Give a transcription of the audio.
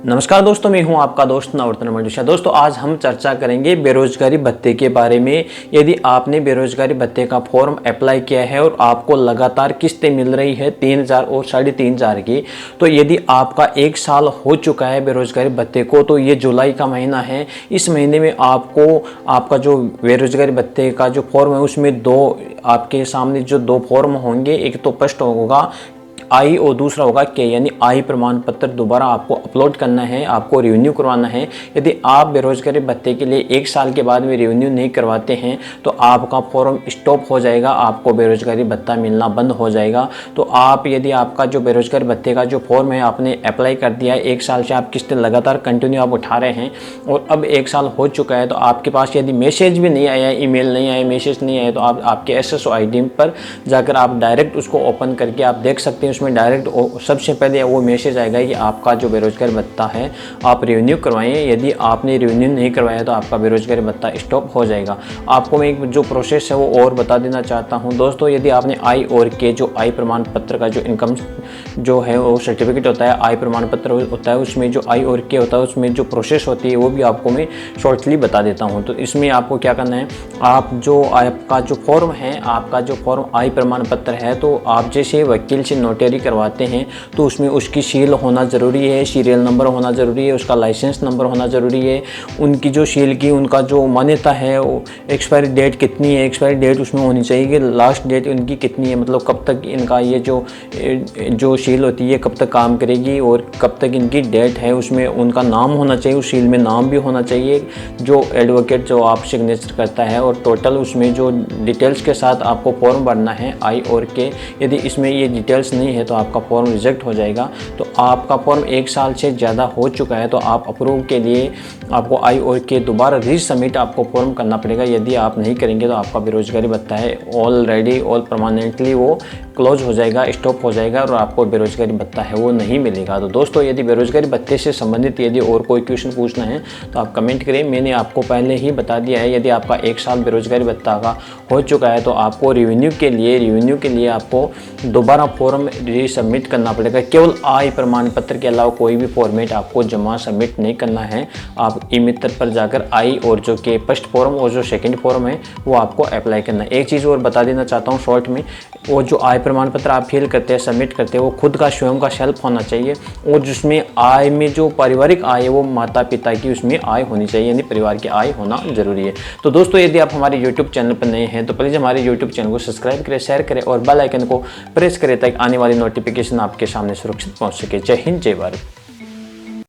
नमस्कार दोस्तों, मैं हूं आपका दोस्त नवरत्न मंडुषा। दोस्तों आज हम चर्चा करेंगे बेरोजगारी भत्ते के बारे में। यदि आपने बेरोजगारी भत्ते का फॉर्म अप्लाई किया है और आपको लगातार किस्तें मिल रही है 3,000 और 3,500 की, तो यदि आपका 1 साल हो चुका है बेरोजगारी भत्ते को, तो ये जुलाई का महीना है। इस महीने में आपको आपका जो बेरोजगारी भत्ते का जो फॉर्म है उसमें आपके सामने जो 2 फॉर्म होंगे, एक तो स्पष्ट होगा आई और दूसरा होगा के, यानी आई प्रमाण पत्र दोबारा आपको अपलोड करना है, आपको रिन्यू करवाना है। यदि आप बेरोजगारी भत्ते के लिए 1 साल के बाद में रिन्यू नहीं करवाते हैं तो आपका फॉर्म स्टॉप हो जाएगा, आपको बेरोजगारी भत्ता मिलना बंद हो जाएगा। तो आप यदि आपका जो बेरोजगारी भत्ते का जो फॉर्म है आपने अप्लाई कर दिया है, 1 साल से आप किस्तें लगातार कंटिन्यू आप उठा रहे हैं और अब 1 साल हो चुका है, तो आपके पास यदि मैसेज भी नहीं आया, ईमेल नहीं आया, मैसेज नहीं आया, तो आप आपके SSO ID पर जाकर आप डायरेक्ट उसको ओपन करके आप देख सकते हैं। उसमें डायरेक्ट सबसे पहले वो मैसेज आएगा कि आपका जो बेरोजगारी भत्ता है आप रिन्यू करवाएं। यदि आपने रिन्यू नहीं करवाया तो आपका बेरोजगारी भत्ता स्टॉप हो जाएगा। आपको मैं एक जो प्रोसेस है वो और बता देना चाहता हूं दोस्तों। यदि आपने आई और के जो आई प्रमाण पत्र का जो इनकम जो है वो सर्टिफिकेट होता है, आई प्रमाण पत्र होता है, उसमें जो आई और के होता है उसमें जो प्रोसेस होती है वो भी आपको मैं शॉर्टली बता देता हूँ। तो इसमें आपको क्या करना है, आपका जो फॉर्म है, आपका जो फॉर्म आई प्रमाण पत्र है, तो आप जैसे वकील से नोटरी करवाते हैं तो उसमें उसकी सील होना ज़रूरी है, सीरियल नंबर होना ज़रूरी है, उसका लाइसेंस नंबर होना ज़रूरी है, उनकी जो सील की उनका जो मान्यता है वो एक्सपायरी डेट कितनी है, एक्सपायरी डेट उसमें होनी चाहिए कि लास्ट डेट उनकी कितनी है, मतलब कब तक इनका ये जो सील होती है कब तक काम करेगी और कब तक इनकी डेट है, उसमें उनका नाम होना चाहिए, उस सील में नाम भी होना चाहिए जो एडवोकेट जो आप सिग्नेचर करता है, और टोटल उसमें जो डिटेल्स के साथ आपको फॉर्म भरना है आई और के। यदि इसमें ये डिटेल्स नहीं है तो आपका फॉर्म रिजेक्ट हो जाएगा। तो आपका फॉर्म 1 साल से ज़्यादा हो चुका है तो आप अप्रूव के लिए आपको आई और के दोबारा रीसबमिट आपको फॉर्म करना पड़ेगा। यदि आप नहीं करेंगे तो आपका बेरोजगारी भत्ता है ऑलरेडी परमानेंटली वो क्लोज हो जाएगा, स्टॉप हो जाएगा और आपको बेरोजगारी भत्ता है वो नहीं मिलेगा। तो दोस्तों यदि बेरोजगारी भत्ते से संबंधित यदि और कोई क्वेश्चन पूछना है तो आप कमेंट करें। मैंने आपको पहले ही बता दिया है, यदि आपका 1 साल बेरोजगारी भत्ता का हो चुका है तो आपको रिन्यू के लिए आपको दोबारा फॉर्म रीसबमिट करना पड़ेगा। केवल आई प्रमाण पत्र के अलावा कोई भी फॉर्मेट आपको जमा सबमिट नहीं करना है। आप ई मित्र पर जाकर आई और जो के फर्स्ट फॉर्म और जो सेकंड फॉर्म है वो आपको अप्लाई करना है। एक चीज़ और बता देना चाहता हूँ शॉर्ट में, वो जो आय प्रमाण पत्र आप फिल करते हैं, सबमिट करते हैं, वो खुद का स्वयं का सेल्फ होना चाहिए और जिसमें आय में जो पारिवारिक आय है वो माता पिता की उसमें आय होनी चाहिए, यानी परिवार की आय होना जरूरी है। तो दोस्तों यदि आप हमारे यूट्यूब चैनल पर नए हैं तो प्लीज़ हमारे यूट्यूब चैनल को सब्सक्राइब करें, शेयर करें और बेल आइकन को प्रेस करें ताकि आने वाली नोटिफिकेशन आपके सामने सुरक्षित पहुँच सके। जय हिंद, जय भारत।